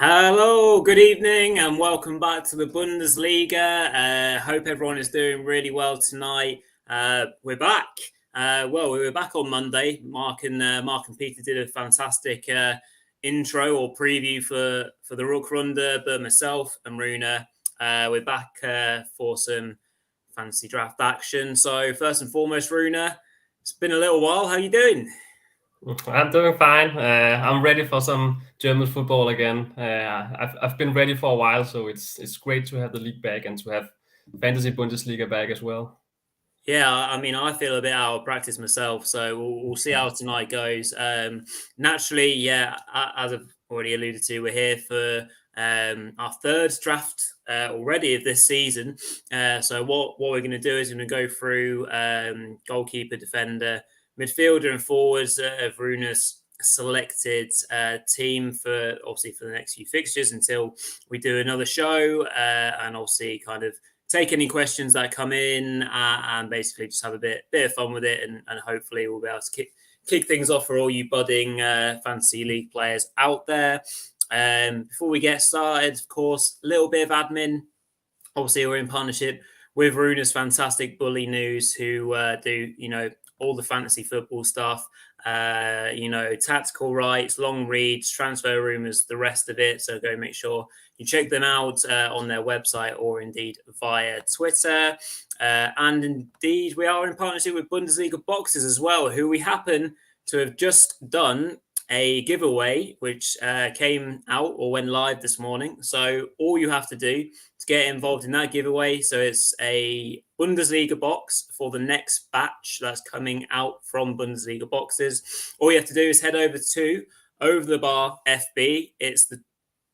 Hello, good evening, and welcome back to the Bundesliga. Hope everyone is doing really well tonight. We're back. We were back on Monday. Mark and Peter did a fantastic intro or preview for the Rückrunde, but myself and Runa, we're back for some fantasy draft action. So first and foremost, Runa, it's been a little while. How you doing? I'm doing fine. I'm ready for some German football again. I've been ready for a while, so it's great to have the league back and to have fantasy Bundesliga back as well. Yeah, I mean, I feel a bit out of practice myself, so we'll see how tonight goes. Naturally, yeah, as I've already alluded to, we're here for our third draft already of this season. So what we're going to do is we're going to go through goalkeeper, defender, midfielder, and forwards of Runa's selected team for obviously for the next few fixtures until we do another show, and obviously kind of take any questions that come in and basically just have a bit of fun with it, and hopefully we'll be able to kick things off for all you budding fantasy league players out there. Before we get started, of course, a little bit of admin. Obviously, we're in partnership with Runa's Fantastic Bully News, who do all the fantasy football stuff. Tactical rights, long reads, transfer rumors, the rest of it. So go make sure you check them out on their website or indeed via Twitter. And indeed, we are in partnership with Bundesliga Boxes as well, who we happen to have just done a giveaway, which came out or went live this morning. So all you have to do to get involved in that giveaway, so it's a Bundesliga box for the next batch that's coming out from Bundesliga Boxes. All you have to do is head over to Over the Bar FB. It's the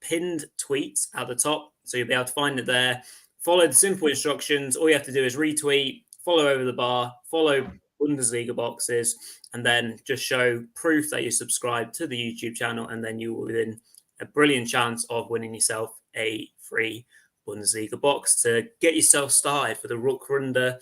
pinned tweet at the top, so you'll be able to find it there. Follow the simple instructions. All you have to do is retweet, follow Over the Bar, follow Bundesliga Boxes, and then just show proof that you subscribe to the YouTube channel, and then you will win a brilliant chance of winning yourself a free Bundesliga box to get yourself started for the Rückrunde.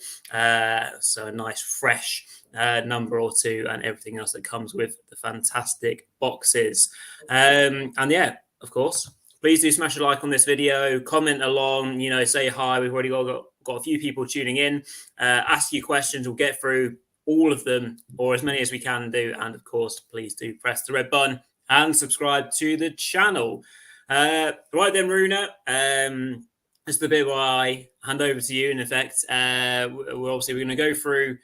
So a nice fresh number or two and everything else that comes with the fantastic boxes. And yeah, of course, please do smash a like on this video, comment along, say hi. We've already got a few people tuning in. Ask you questions. We'll get through all of them or as many as we can do. And of course, please do press the red button and subscribe to the channel. Right then, Runa, this is the bit where I hand over to you in effect. We're going to go through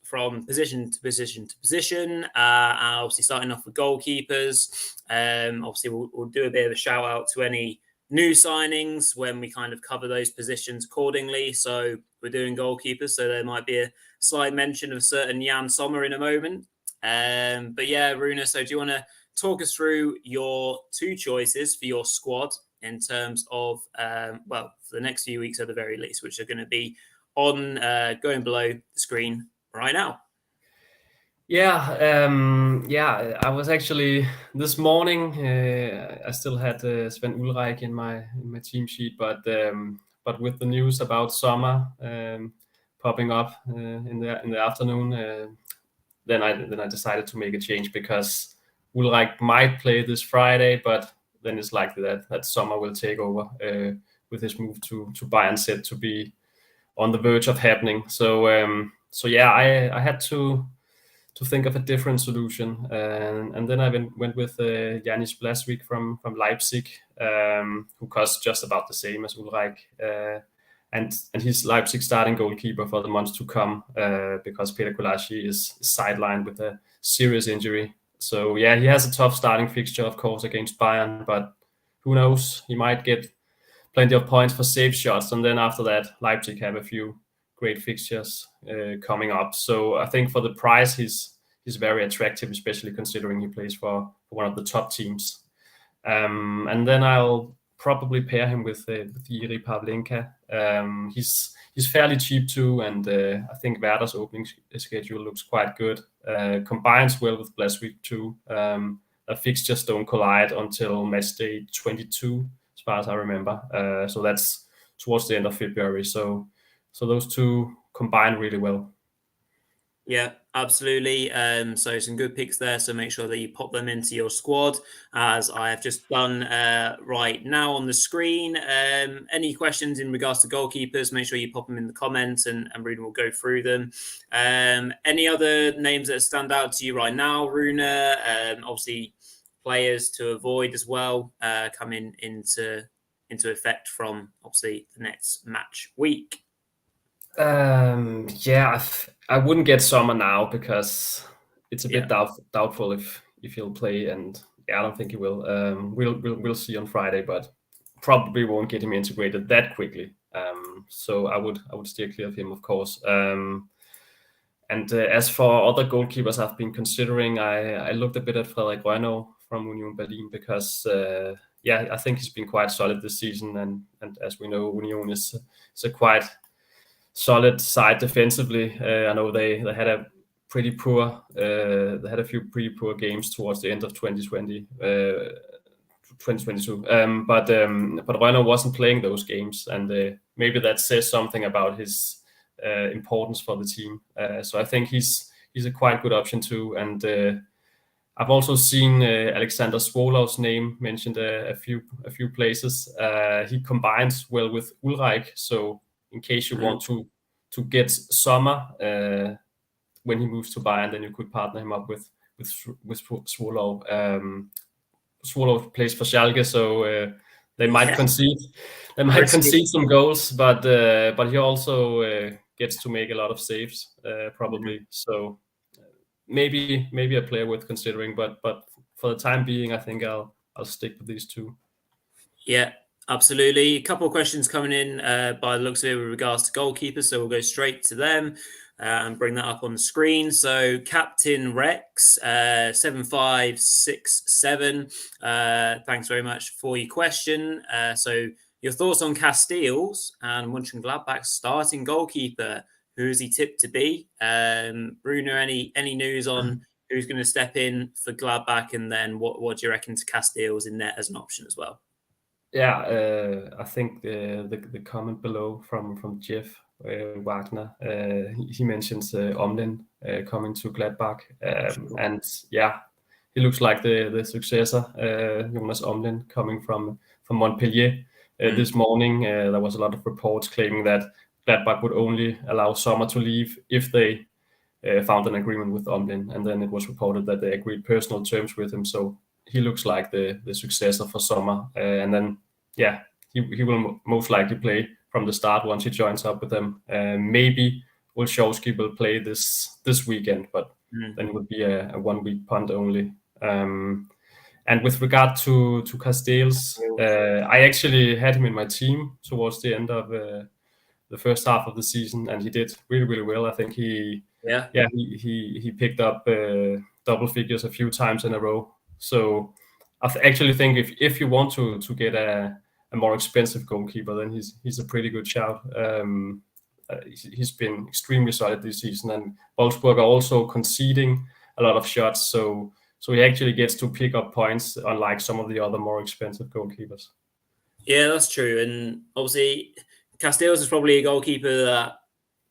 from position to position to position, and obviously starting off with goalkeepers. Obviously, we'll do a bit of a shout out to any new signings when we kind of cover those positions accordingly. So we're doing goalkeepers, so there might be a slight mention of certain Jan Sommer in a moment. But yeah, Runa, so do you want to talk us through your two choices for your squad in terms of, for the next few weeks at the very least, which are going to be on going below the screen right now? I was actually this morning. I still had Sven Ulreich in my team sheet, but with the news about Sommer popping up in the afternoon, then I decided to make a change because Ulreich might play this Friday, but then it's likely that Sommer will take over with his move to Bayern set to be on the verge of happening. So I had to think of a different solution, and then I went with Janis Blaswick from Leipzig, who costs just about the same as Ulreich, and he's Leipzig starting goalkeeper for the months to come because Peter Gulácsi is sidelined with a serious injury. So yeah, he has a tough starting fixture, of course, against Bayern, but who knows? He might get plenty of points for safe shots, and then after that, Leipzig have a few great fixtures coming up. So I think for the price, he's very attractive, especially considering he plays for one of the top teams. And then I'll probably pair him with Jiří Pavlenka. He's fairly cheap too, and I think Werder's opening schedule looks quite good. Combines well with Blaswick too. The fixtures don't collide until match day 22, as far as I remember. So that's towards the end of February. So those two combine really well. Yeah, Absolutely. So some good picks there. So make sure that you pop them into your squad, as I have just done right now on the screen. Any questions in regards to goalkeepers, make sure you pop them in the comments, and Runa will go through them. Any other names that stand out to you right now, Runa? Obviously, players to avoid as well coming into effect from obviously the next match week. Yeah, I wouldn't get Sommer now because it's a bit doubtful if he'll play, and yeah, I don't think he will. We'll see on Friday, but probably won't get him integrated that quickly. So I would steer clear of him, of course. And as for other goalkeepers I've been considering, I looked a bit at Frederik Rønnow from Union Berlin because I think he's been quite solid this season, and as we know, Union is a quite solid side defensively. I know they had a pretty poor, they had a few pretty poor games towards the end of 2020, 2022. But Rønnow wasn't playing those games, and maybe that says something about his importance for the team. So I think he's a quite good option too. And I've also seen Alexander Swolov's name mentioned a few places. He combines well with Ulreich, so in case you want to get Sommer when he moves to Bayern, then you could partner him up with Swolov. Swolov plays for Schalke, so they might concede. They might concede some goals, but he also gets to make a lot of saves, probably. So maybe a player worth considering, but for the time being, I think I'll stick with these two. Yeah, absolutely. A couple of questions coming in by the looks of it with regards to goalkeepers, so we'll go straight to them and bring that up on the screen. So Captain Rex 7567, thanks very much for your question. So your thoughts on Castells and Mönchengladbach's starting goalkeeper? Who is he tipped to be? Bruno, any news on who's going to step in for Gladbach, and then what do you reckon to Castells in net as an option as well? Yeah, I think the comment below from Jeff Wagner, he mentions Omlin coming to Gladbach, and yeah, he looks like the successor, Jonas Omlin, coming from Montpellier. This morning, there was a lot of reports claiming that Gladbach would only allow Sommer to leave if they found an agreement with Omlin, and then it was reported that they agreed personal terms with him. So he looks like the successor for Sommer, and then he will most likely play from the start once he joins up with them. Maybe Olszewski will play this weekend, but then it would be a 1 week punt only. And with regard to Castells, I actually had him in my team towards the end of the first half of the season, and he did really well. I think he picked up double figures a few times in a row. So I actually think if you want to get a more expensive goalkeeper, then he's a pretty good shout. He's been extremely solid this season, and Wolfsburg are also conceding a lot of shots, so he actually gets to pick up points, unlike some of the other more expensive goalkeepers. Yeah, that's true. And obviously, Castells is probably a goalkeeper that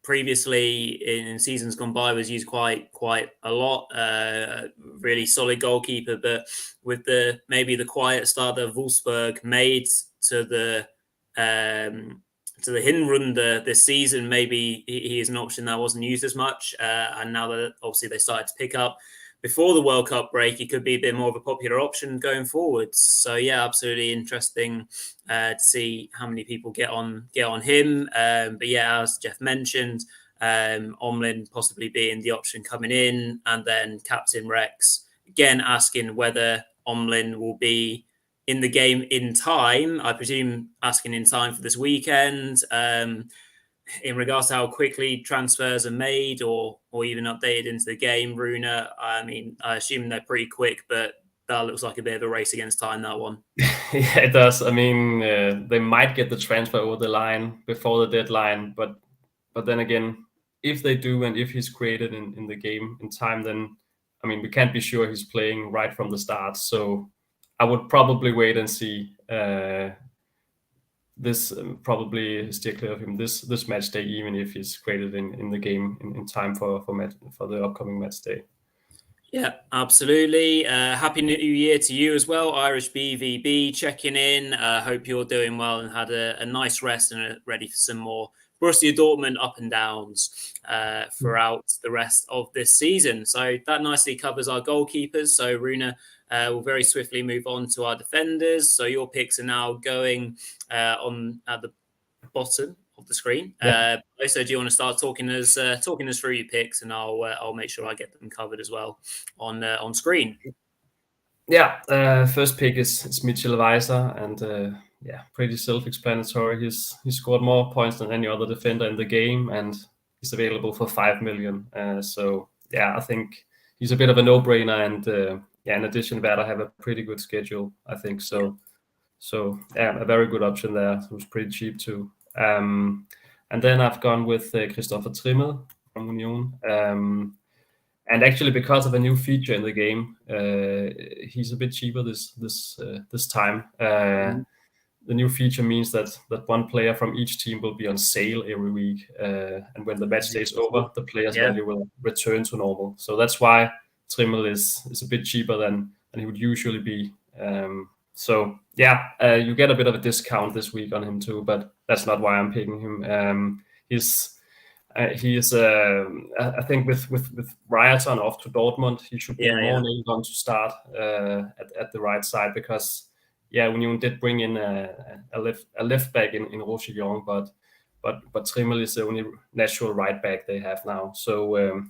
previously in seasons gone by was used quite a lot. Really solid goalkeeper, but with maybe the quiet start that Wolfsburg made to the Hinrunde this season, maybe he is an option that wasn't used as much. And now that obviously they started to pick up before the World Cup break, he could be a bit more of a popular option going forwards. So yeah, absolutely interesting to see how many people get on him. But yeah, as Jeff mentioned, Omlin possibly being the option coming in, and then Captain Rex again asking whether Omlin will be in the game in time. I presume asking in time for this weekend. In regards to how quickly transfers are made or even updated into the game, Runa, I mean, I assume they're pretty quick, but that looks like a bit of a race against time, that one. Yeah, it does. I mean, they might get the transfer over the line before the deadline, but then again, if they do, and if he's created in the game in time, then, I mean, we can't be sure he's playing right from the start. So I would probably wait and see this probably steer clear of him this match day, even if he's created in the game in time for the upcoming match day. Yeah, absolutely. Happy New Year to you as well, Irish BVB, checking in. Hope you're doing well and had a nice rest and are ready for some more Borussia Dortmund up and downs throughout the rest of this season. So that nicely covers our goalkeepers. So Runa will very swiftly move on to our defenders. So your picks are now going on at the bottom of the screen. Yeah. So do you want to start talking us through your picks, and I'll make sure I get them covered as well on screen. Yeah, first pick is Mitchell Weiser, and pretty self-explanatory. He scored more points than any other defender in the game, and he's available for 5 million. So I think he's a bit of a no-brainer, and in addition to that, I have a pretty good schedule, I think. So a very good option there. It was pretty cheap too. And then I've gone with Christopher Trimmel from Union. And actually, because of a new feature in the game, he's a bit cheaper this time. The new feature means that one player from each team will be on sale every week, and when the match day is over, the player's value will return to normal. So that's why Trimmel is a bit cheaper than he would usually be. You get a bit of a discount this week on him too, but that's not why I'm picking him. He is, I think, with Ryerson off to Dortmund, he should be more nailed on to start at the right side, because Union did bring in a left back in Rochillon, but Trimmel is the only natural right back they have now. So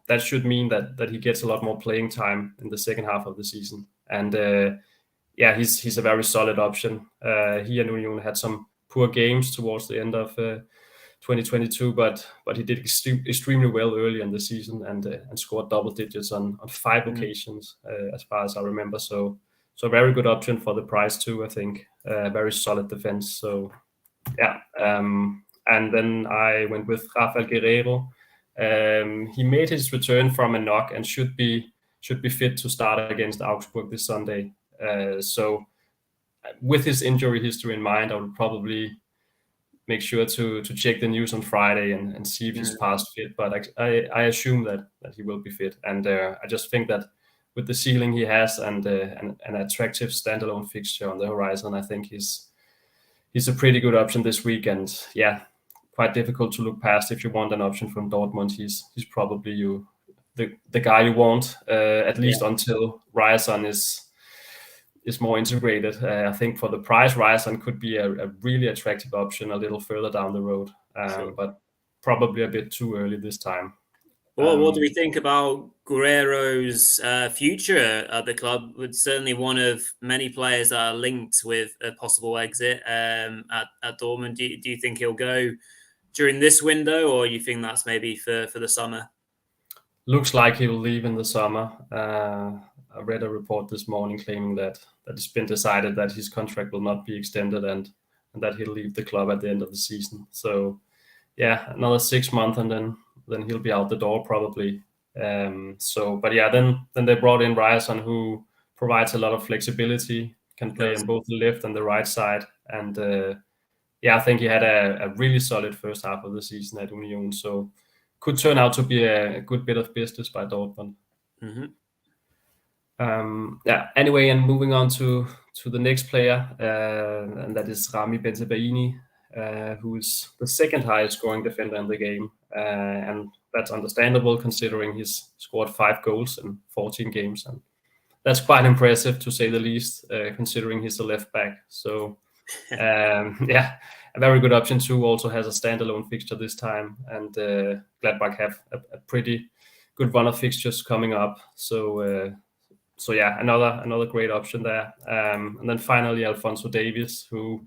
that should mean that he gets a lot more playing time in the second half of the season. And he's a very solid option. He and Union had some poor games towards the end of 2022, but he did extremely well early in the season and scored double digits on 5 occasions, as far as I remember. So a very good option for the price too, I think. Very solid defense. So and then I went with Rafael Guerreiro. He made his return from a knock and should be fit to start against Augsburg this Sunday. So with his injury history in mind, I would probably make sure to check the news on Friday and see if he's past fit. But I assume that he will be fit. And I just think that with the ceiling he has and an attractive standalone fixture on the horizon, I think he's a pretty good option this week. And quite difficult to look past if you want an option from Dortmund. He's probably the guy you want, at least until Ryerson is more integrated. I think for the price, Ryerson could be a really attractive option a little further down the road, but probably a bit too early this time. Well, what do we think about Guerreiro's future at the club? It's certainly one of many players that are linked with a possible exit at Dortmund. Do you think he'll go during this window, or you think that's maybe for the summer? Looks like he will leave in the summer. I read a report this morning claiming that it's been decided that his contract will not be extended and that he'll leave the club at the end of the season. So another 6 months and then he'll be out the door probably. Then they brought in Ryerson, who provides a lot of flexibility, can play on both the left and the right side. And I think he had a really solid first half of the season at Union. So could turn out to be a good bit of business by Dortmund. Anyway, and moving on to the next player, and that is Rami Bensebaini, who is the second highest scoring defender in the game, and that's understandable considering he's scored 5 goals in 14 games, and that's quite impressive to say the least, considering he's a left back. So a very good option too. Also has a standalone fixture this time, and Gladbach have a pretty good run of fixtures coming up. So another great option there. And then finally, Alphonso Davies, who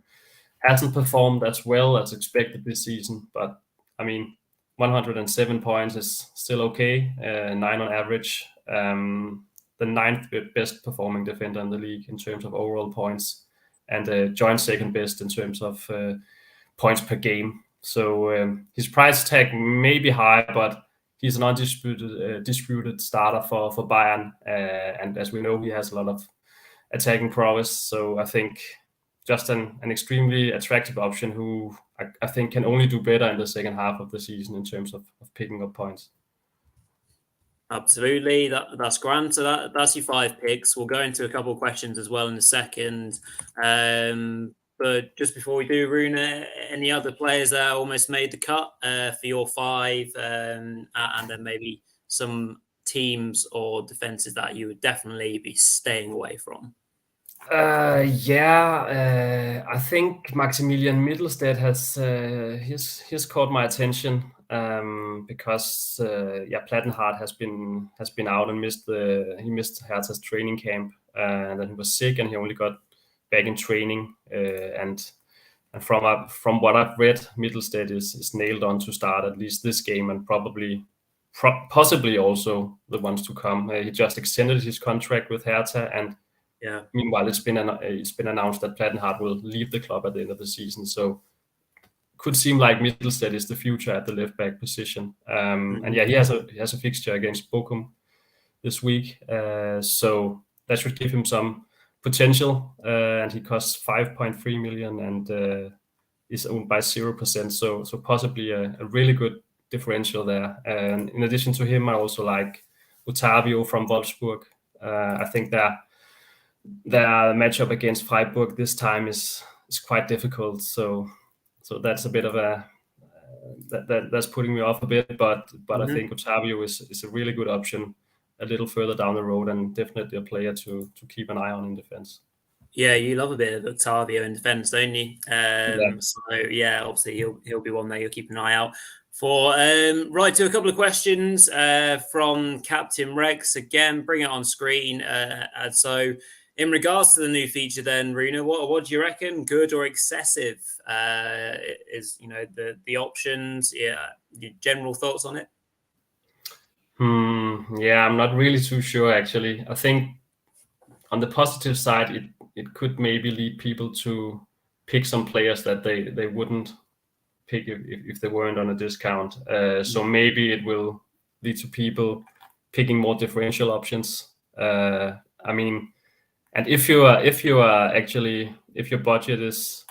hasn't performed as well as expected this season, but I mean, 107 points is still okay. 9 on average. The 9th best performing defender in the league in terms of overall points, and joint second best in terms of points per game. So his price tag may be high, but he's an undisputed starter for Bayern, and as we know, he has a lot of attacking prowess. So I think just an extremely attractive option who I think can only do better in the second half of the season in terms of picking up points. Absolutely, that's grand. So that's your 5 picks. We'll go into a couple of questions as well in a second. But just before we do, Rune, any other players that almost made the cut for your 5, and then maybe some teams or defenses that you would definitely be staying away from? I think Maximilian Mittelstadt has he's caught my attention because Plattenhardt has been out and missed Hertha's training camp, and then he was sick and he only got back in training, and from what I've read, Mittelstadt is nailed on to start at least this game and possibly also the ones to come. He just extended his contract with Hertha, and meanwhile, it's been announced that Plattenhardt will leave the club at the end of the season. So could seem like Mittelstadt is the future at the left back position. And he has a fixture against Bochum this week, so that should give him some potential. And he costs 5.3 million and is owned by 0%. So possibly a really good differential there. And in addition to him, I also like Otavio from Wolfsburg. I think their matchup against Freiburg this time is quite difficult. So that's a bit of that's putting me off a bit. But I think Otavio is a really good option a little further down the road, and definitely a player to keep an eye on in defense. Yeah, you love a bit of Octavio in defence, don't you? So obviously he'll be one there you'll keep an eye out for. Right, to a couple of questions from Captain Rex. Again, bring it on screen. And so, in regards to the new feature, then, Rune, what do you reckon? Good or excessive? Is the options? Yeah, your general thoughts on it? Yeah, I'm not really too sure actually. I think on the positive side, it could maybe lead people to pick some players that they wouldn't pick if they weren't on a discount. So maybe it will lead to people picking more differential options. I mean, and if your budget is,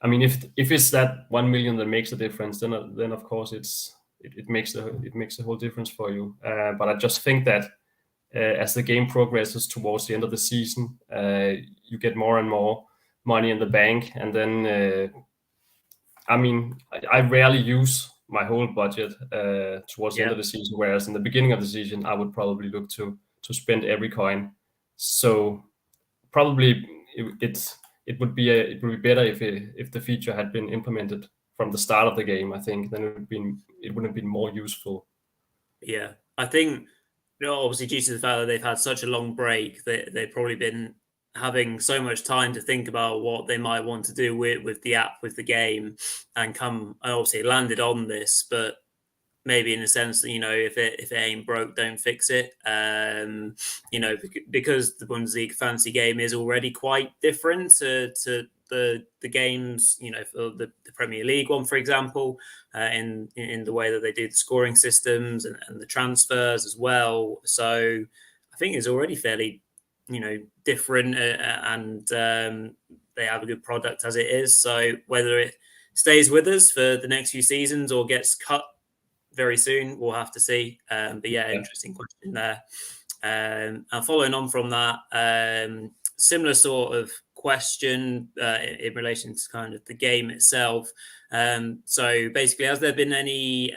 I mean, if it's that 1 million that makes a difference, then of course it makes the whole difference for you. But I just think that as the game progresses towards the end of the season, you get more and more money in the bank, and then I mean, I rarely use my whole budget towards the end of the season, whereas in the beginning of the season, I would probably look to spend every coin. So probably it would be better if the feature had been implemented from the start of the game. I think then it would have been more useful. Yeah, I think obviously due to the fact that they've had such a long break, they've probably been having so much time to think about what they might want to do with the app, with the game, and obviously landed on this, but maybe in a sense that, if it ain't broke, don't fix it. Because the Bundesliga fantasy game is already quite different to the games, for the Premier League one, for example, in the way that they do the scoring systems and the transfers as well. So I think it's already fairly, different, and they have a good product as it is. So whether it stays with us for the next few seasons or gets cut very soon, we'll have to see. But interesting question there. And following on from that, similar sort of question in relation to kind of the game itself. So basically, has there been any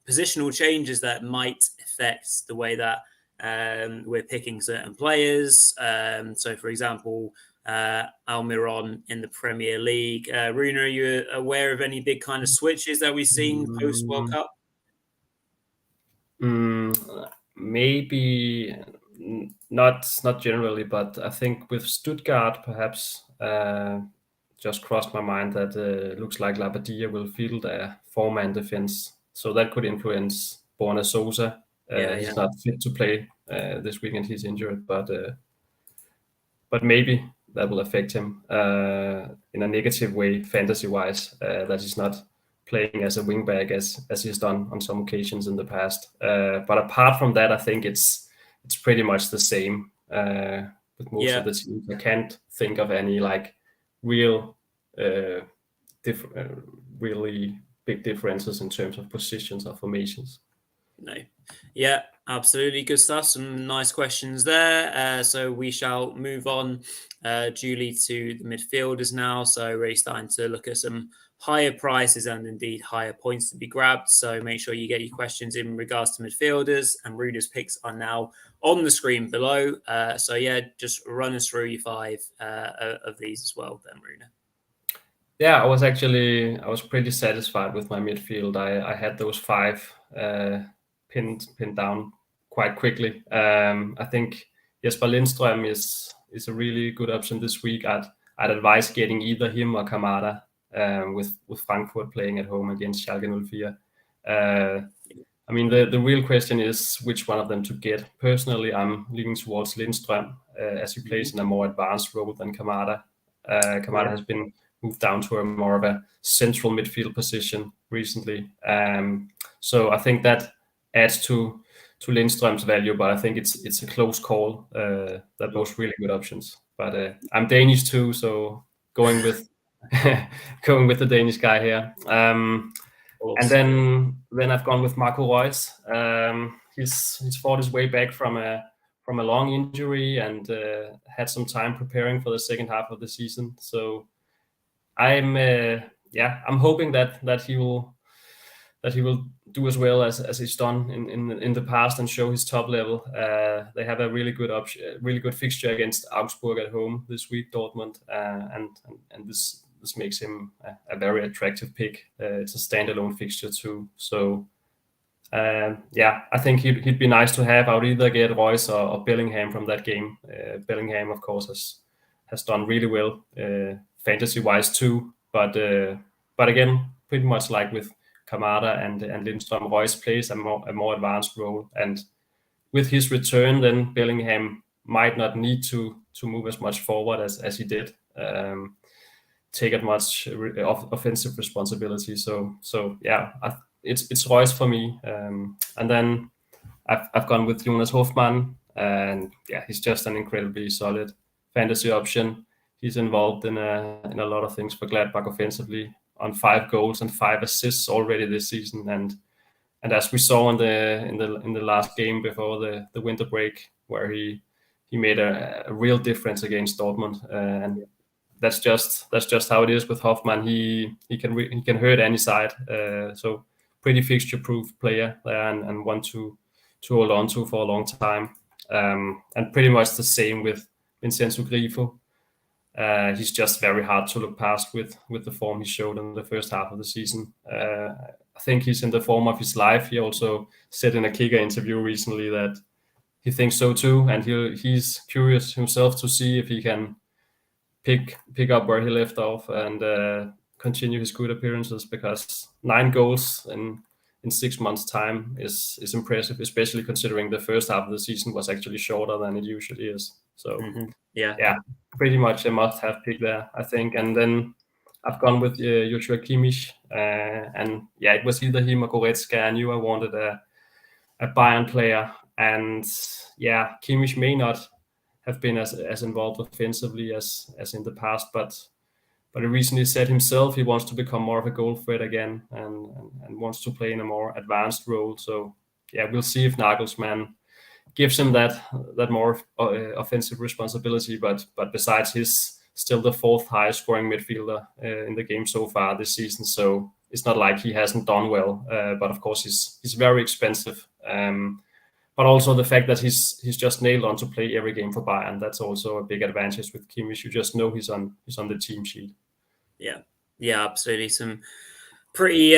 positional changes that might affect the way that we're picking certain players? So, for example, Almiron in the Premier League. Rune, are you aware of any big kind of switches that we've seen post World Cup? Maybe not generally, but I think with Stuttgart, perhaps just crossed my mind that looks like Labadia will field a 4-man defense, so that could influence Borna Sosa. He's not fit to play this weekend; he's injured, but maybe that will affect him in a negative way, fantasy-wise, that he's not playing as a wingback as he's done on some occasions in the past. But apart from that, I think it's pretty much the same with most of the teams. I can't think of any like real really big differences in terms of positions or formations. No. Yeah, absolutely. Good stuff. Some nice questions there. So we shall move on, Julie, to the midfielders now. So really starting to look at some higher prices and indeed higher points to be grabbed. So make sure you get your questions in regards to midfielders, and Runa's picks are now on the screen below. So yeah, just run us through your 5 of these as well then, Runa. Yeah, I was pretty satisfied with my midfield. I had those 5 pinned down quite quickly. I think Jesper Lindstrøm is a really good option this week. I'd advise getting either him or Kamada, with Frankfurt playing at home against Schalke 04. I mean, the real question is which one of them to get. Personally, I'm leaning towards Lindstrøm, as he plays in a more advanced role than Kamada. Kamada has been moved down to a more of a central midfield position recently. So I think that adds to Lindstrøm's value, but I think it's a close call. They're both really good options. But I'm Danish too, so going with the Danish guy here. And then I've gone with Marco Reus. He's fought his way back from a long injury and had some time preparing for the second half of the season. So I'm hoping that he will do as well as he's done in the past and show his top level. They have a really good fixture against Augsburg at home this week, Dortmund, and this makes him a very attractive pick. It's a standalone fixture too. So I think he'd be nice to have. I would either get Reus or Bellingham from that game. Bellingham, of course, has done really well fantasy-wise too. But again, pretty much like with Kamada and Lindstrøm, Reus plays a more advanced role. And with his return, then Bellingham might not need to move as much forward as he did. Take as much offensive responsibility. So yeah, it's Reus for me. And then I've gone with Jonas Hofmann, and yeah, he's just an incredibly solid fantasy option. He's involved in a lot of things for Gladbach offensively, on 5 goals and 5 assists already this season. And as we saw in the last game before the winter break, where he made a real difference against Dortmund, and that's just how it is with Hoffmann. He can hurt any side. So pretty fixture proof player there, and one to hold on to for a long time. And pretty much the same with Vincenzo Grifo. He's just very hard to look past with the form he showed in the first half of the season. I think he's in the form of his life. He also said in a Kicker interview recently that he thinks so too, and he's curious himself to see if he can pick up where he left off and continue his good appearances, because 9 goals in 6 months' time is impressive, especially considering the first half of the season was actually shorter than it usually is. So yeah, pretty much a must-have pick there, I think. And then I've gone with Joshua Kimmich, and yeah, it was either him or Goretzka. I knew I wanted a Bayern player, and yeah, Kimmich may not have been as involved offensively as in the past, but he recently said himself he wants to become more of a goal threat again, and wants to play in a more advanced role. So yeah, we'll see if Nagelsmann gives him that more offensive responsibility. But besides, he's still the 4th highest scoring midfielder in the game so far this season. So it's not like he hasn't done well. But of course, he's very expensive. But also the fact that he's just nailed on to play every game for Bayern, that's also a big advantage with Kimmich. You just know he's on the team sheet. Yeah, absolutely. Some pretty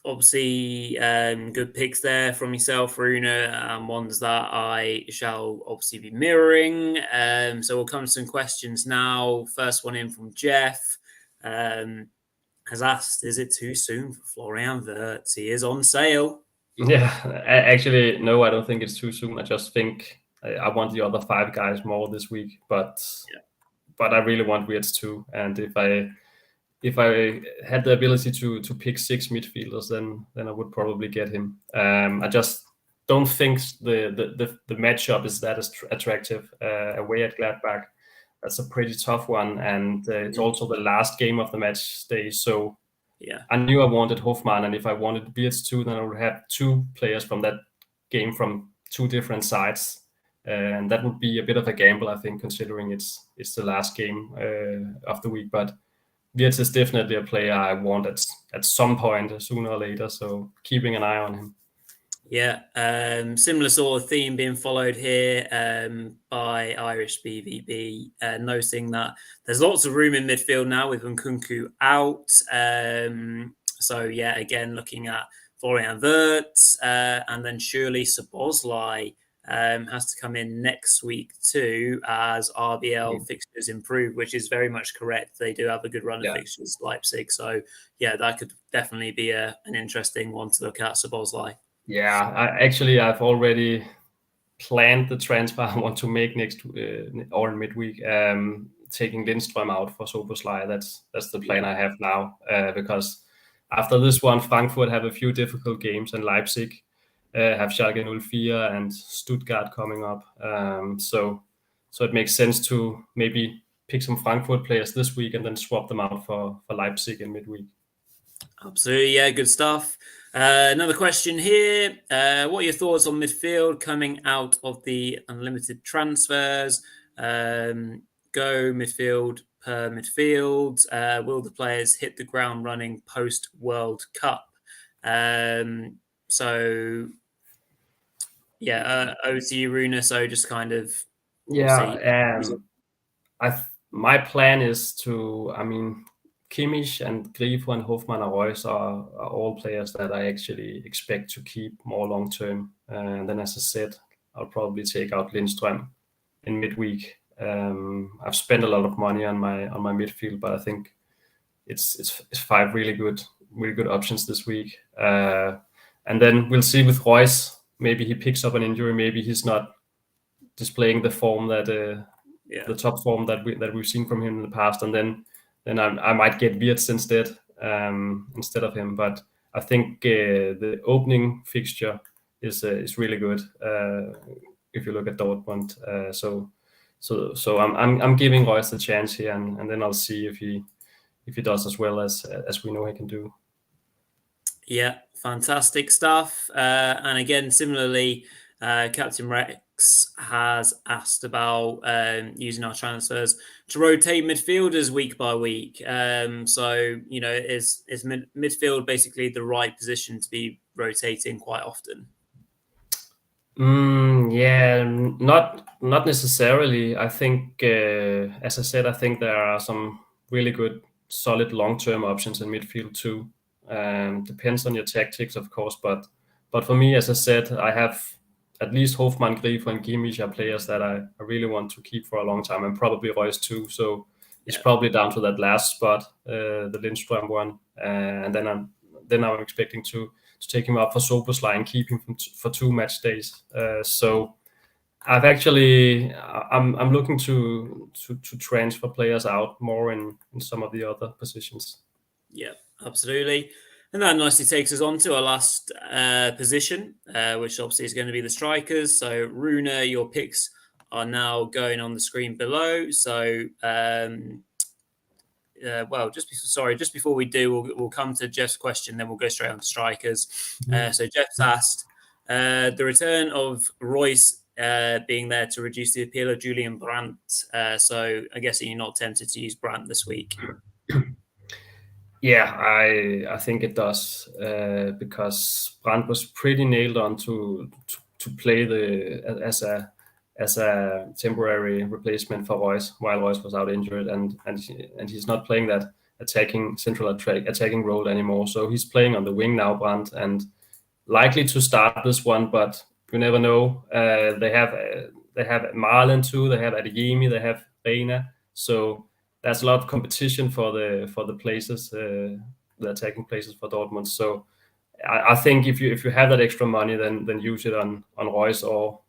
obviously good picks there from yourself, Runa, ones that I shall obviously be mirroring. So we'll come to some questions now. First one in from Jeff. Has asked, is it too soon for Florian Wirtz? He is on sale. Yeah, actually, no, I don't think it's too soon. I just think I want the other 5 guys more this week, but I really want Wirtz too. And if I had the ability to pick 6 midfielders, then I would probably get him. I just don't think the matchup is that attractive away at Gladbach. that's a pretty tough one, and it's also the last game of the match day. So yeah, I knew I wanted Hofmann, and if I wanted Wirtz too, then I would have 2 players from that game from 2 different sides, and that would be a bit of a gamble, I think, considering it's the last game of the week. But Wirtz is definitely a player I want at some point, sooner or later. So keeping an eye on him. yeah. Similar sort of theme being followed here by Irish BVB, noting that there's lots of room in midfield now with Nkunku out. So yeah, again looking at Florian Wirtz, and then surely Szoboszlai has to come in next week too, as RBL fixtures improve, which is very much correct. They do have a good run of fixtures, Leipzig. So yeah, that could definitely be an interesting one to look at, Szoboszlai. Yeah, I've already planned the transfer I want to make next or in midweek. Taking Lindstrøm out for Szoboszlai. That's the plan I have now, because after this one, Frankfurt have a few difficult games, and Leipzig have Schalke 04 and Stuttgart coming up. So it makes sense to maybe pick some Frankfurt players this week and then swap them out for Leipzig in midweek. Absolutely, yeah, good stuff. Another question here. What are your thoughts on midfield coming out of the unlimited transfers? Go midfield per midfield. Will the players hit the ground running post World Cup? So, yeah, over to you, Runa. So just kind of, my plan is to, Kimmich and Grifo and Hofmann and Reus are all players that I actually expect to keep more long term. And then, as I said, I'll probably take out Lindstrøm in midweek. I've spent a lot of money on my midfield, but I think it's 5 really good options this week. And then we'll see with Reus. Maybe he picks up an injury. Maybe he's not displaying the form that the top form that we've seen from him in the past, and then I might get Wirtz instead of him. But I think the opening fixture is really good if you look at Dortmund. So I'm giving Reus the chance here, and then I'll see if he does as well as we know he can do. Yeah, fantastic stuff. And again, similarly, Captain Rex has asked about using our transfers to rotate midfielders week by week. So, is midfield basically the right position to be rotating quite often? Yeah, not necessarily. I think, as I said, I think there are some really good, solid long-term options in midfield too. Depends on your tactics, of course, but for me, as I said, I have at least Hofmann, Grifo, and Kimmich are players that I really want to keep for a long time, and probably Reus too. So it's probably down to that last spot, the Lindstrøm one, and then I'm expecting to take him out for Szoboszlai and keep him for 2 match days. So I've actually I'm looking to transfer players out more in some of the other positions. Yeah, absolutely. And that nicely takes us on to our last position, which obviously is going to be the strikers. So, Runa, your picks are now going on the screen below. So, just before we do, we'll come to Jeff's question, then we'll go straight on to strikers. So, Jeff's asked the return of Reus being there to reduce the appeal of Julian Brandt. So, I guess you're not tempted to use Brandt this week. Yeah, I think it does because Brandt was pretty nailed on to play as a temporary replacement for Reus while Reus was out injured, and he's not playing that central attacking role anymore. So he's playing on the wing now, Brandt, and likely to start this one, but you never know. They have Marlon too. They have Adeyemi. They have Reina. So there's a lot of competition for the places, the attacking places for Dortmund. So I think if you have that extra money, then use it on Reus or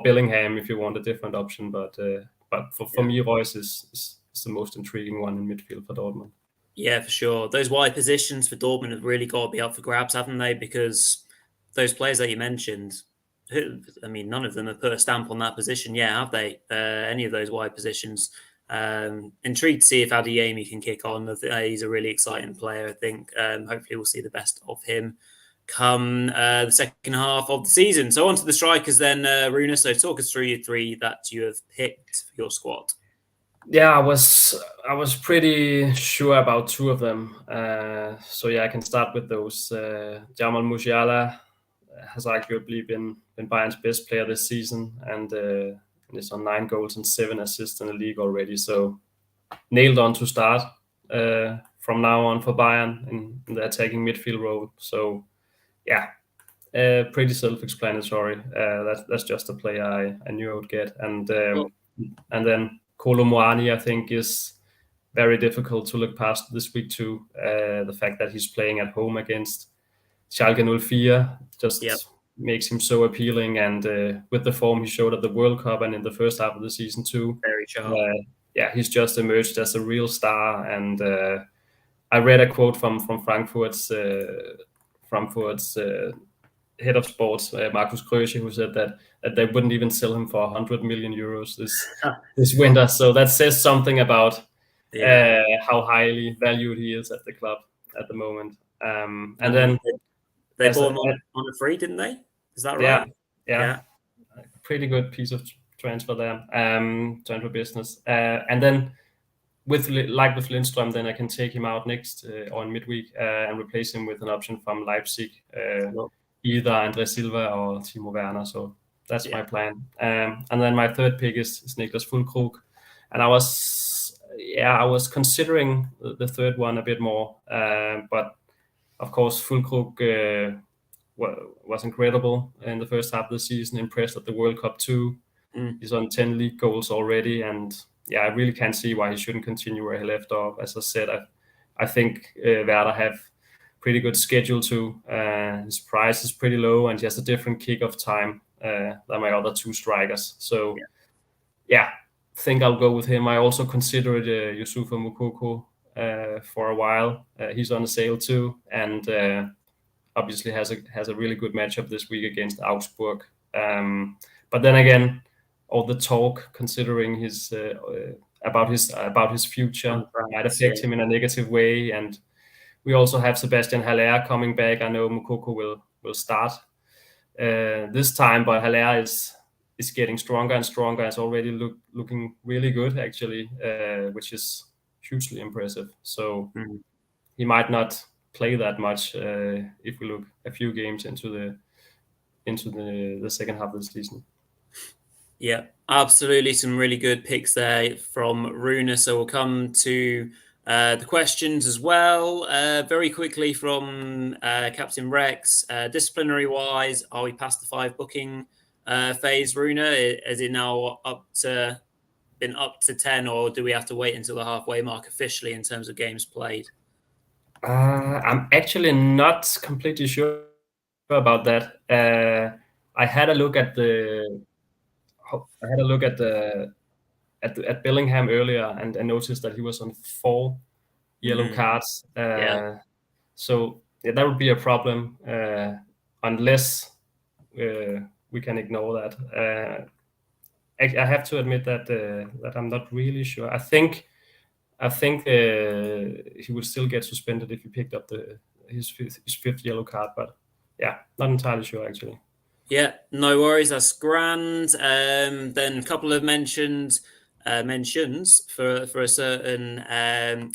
Bellingham if you want a different option. But for me, Reus is the most intriguing one in midfield for Dortmund. Yeah, for sure. Those wide positions for Dortmund have really got to be up for grabs, haven't they? Because those players that you mentioned, none of them have put a stamp on that position yet, have they? Any of those wide positions. Intrigued to see if Adeyemi can kick on. He's a really exciting player. I think hopefully we'll see the best of him come the second half of the season. So on to the strikers then, Runa. So talk us through your three that you have picked for your squad. Yeah, I was pretty sure about two of them. So yeah, I can start with those. Jamal Musiala has arguably been Bayern's best player this season, and is on 9 goals and 7 assists in the league already. So nailed on to start from now on for Bayern in the attacking midfield role. So yeah, pretty self-explanatory. That's just a player I knew I would get, and then Kolo Muani, I think, is very difficult to look past this week too. The fact that he's playing at home against Schalke 04 just makes him so appealing, and with the form he showed at the World Cup and in the first half of the season too, very sharp. He's just emerged as a real star. And I read a quote from Frankfurt's head of sports, Markus Krösche, who said that they wouldn't even sell him for 100 million euros this winter. So that says something about how highly valued he is at the club at the moment. And then they bought him on a free, didn't they? Is that right? Yeah. Pretty good piece of transfer there, transfer business. And then with Lindström, then I can take him out next on midweek and replace him with an option from Leipzig, either Andre Silva or Timo Werner. So that's my plan. And then my third pick is Niklas Füllkrug, and I was considering the third one a bit more, but of course Füllkrug was incredible in the first half of the season. Impressed at the World Cup too. He's on 10 league goals already, and I really can't see why he shouldn't continue where he left off. As I said, I think Werder have pretty good schedule too. His price is pretty low, and he has a different kick-off time than my other two strikers. So think I'll go with him. I also considered Yusufa Moukoko for a while. He's on a sale too, and obviously has a really good matchup this week against Augsburg. But then again, all the talk considering his about his future might affect him in a negative way. And we also have Sebastian Haller coming back. I know Moukoko will start this time, but Haller is getting stronger and stronger. It's already looking really good actually, which is hugely impressive. So he might not play that much if we look a few games into the second half of the season. Yeah, absolutely. Some really good picks there from Runa. So we'll come to the questions as well. Very quickly from Captain Rex. Disciplinary wise, are we past the 5 booking phase, Runa? Is it now been up to 10, or do we have to wait until the halfway mark officially in terms of games played? I'm actually not completely sure about that. I had a look at Bellingham earlier and noticed that he was on 4 yellow cards. So that would be a problem unless we can ignore that. I have to admit that I'm not really sure. I think he would still get suspended if he picked up his fifth yellow card, but not entirely sure actually. Yeah, no worries. That's grand. Then a couple of mentions for a certain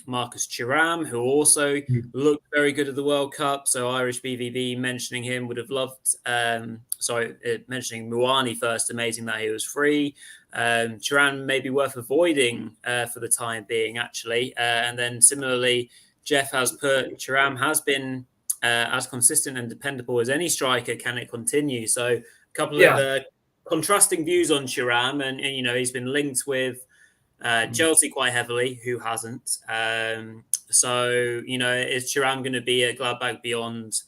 Marcus Thuram, who also looked very good at the World Cup. So Irish BVB mentioning him would have loved. Mentioning Muani first. Amazing that he was free. Thuram may be worth avoiding for the time being, actually. And then similarly, Jeff has put Thuram has been as consistent and dependable as any striker. Can it continue? So a couple of contrasting views on Thuram, and he's been linked with Chelsea quite heavily. Who hasn't? So is Thuram going to be at Gladbach beyond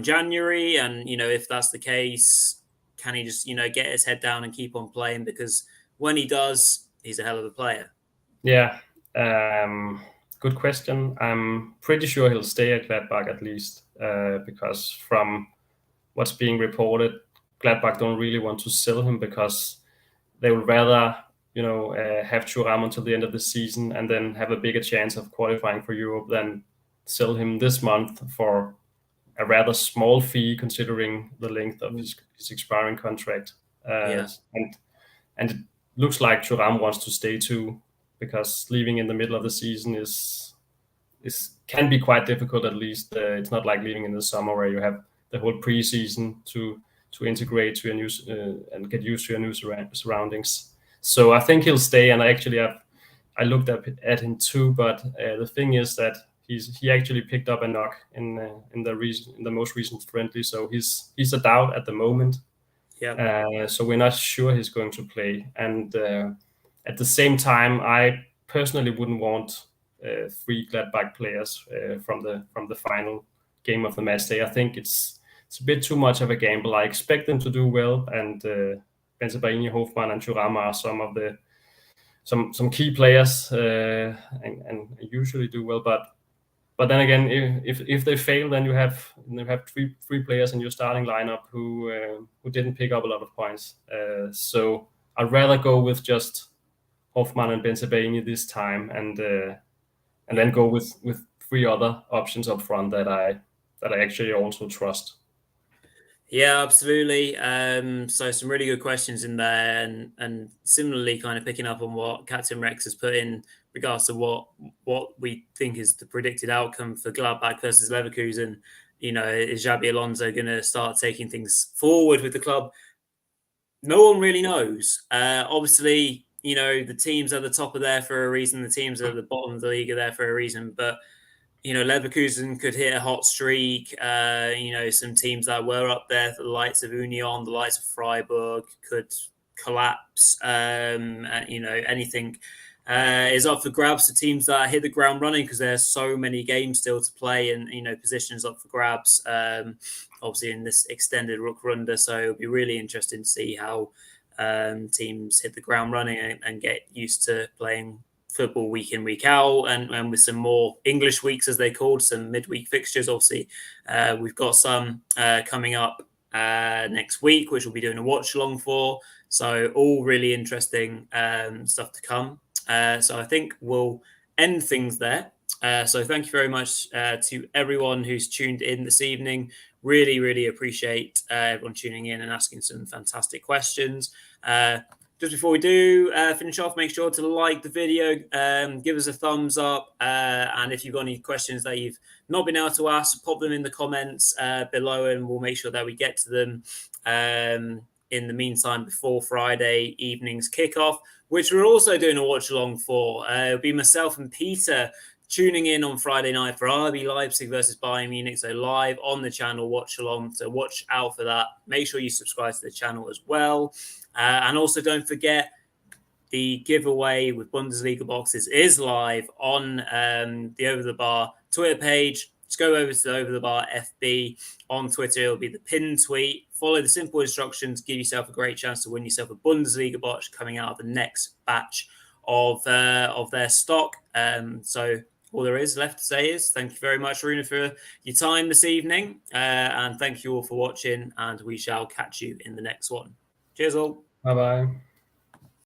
January? And if that's the case, can he just get his head down and keep on playing? Because when he does, he's a hell of a player. Yeah. Good question. I'm pretty sure he'll stay at Gladbach at least, because from what's being reported, Gladbach don't really want to sell him because they would rather have Thuram until the end of the season and then have a bigger chance of qualifying for Europe than sell him this month for a rather small fee considering the length of his expiring contract. And it looks like Thuram wants to stay too, because leaving in the middle of the season can be quite difficult. At least it's not like leaving in the summer where you have the whole preseason to integrate to your new and get used to your new surroundings. So I think he'll stay. And I looked at him too, but the thing is that he actually picked up a knock in the most recent friendly, so he's a doubt at the moment. Yeah. So we're not sure he's going to play. And at the same time, I personally wouldn't want 3 Gladbach players from the final game of the match day. I think it's a bit too much of a gamble. I expect them to do well, and Bensebaini, Hofmann, and Thuram are some of the some key players and usually do well. But then again, if they fail, then you have three players in your starting lineup who didn't pick up a lot of points. So I'd rather go with just Hofmann and Bensebaini this time, and then go with 3 other options up front that I actually also trust. Yeah, absolutely. So some really good questions in there, and similarly, kind of picking up on what Captain Rex has put in regards to what we think is the predicted outcome for Gladbach versus Leverkusen. Is Xabi Alonso going to start taking things forward with the club? No one really knows. Obviously, the teams at the top are there for a reason. The teams at the bottom of the league are there for a reason, but Leverkusen could hit a hot streak. Some teams that were up there, the likes of Union, the likes of Freiburg, could collapse. Anything is up for grabs for teams that hit the ground running, because there's so many games still to play, and positions up for grabs. Obviously, in this extended Rückrunde, so it'll be really interesting to see how teams hit the ground running and get used to playing football week in, week out, and with some more English weeks, as they called, some midweek fixtures. Obviously, we've got some coming up next week, which we'll be doing a watch along for. So all really interesting stuff to come. So I think we'll end things there. So thank you very much to everyone who's tuned in this evening. Really, really appreciate everyone tuning in and asking some fantastic questions. Just before we do finish off, make sure to like the video, give us a thumbs up, and if you've got any questions that you've not been able to ask, pop them in the comments below, and we'll make sure that we get to them in the meantime before Friday evening's kickoff, which we're also doing a watch along for. It'll be myself and Peter tuning in on Friday night for RB Leipzig versus Bayern Munich. So live on the channel, watch along. So watch out for that. Make sure you subscribe to the channel as well. And also don't forget, the giveaway with Bundesliga boxes is live on the Over the Bar Twitter page. Just go over to the Over the Bar FB on Twitter. It'll be the pinned tweet. Follow the simple instructions. Give yourself a great chance to win yourself a Bundesliga box coming out of the next batch of their stock. So all there is left to say is thank you very much, Runa, for your time this evening. And thank you all for watching, and we shall catch you in the next one. Cheers all. Bye-bye.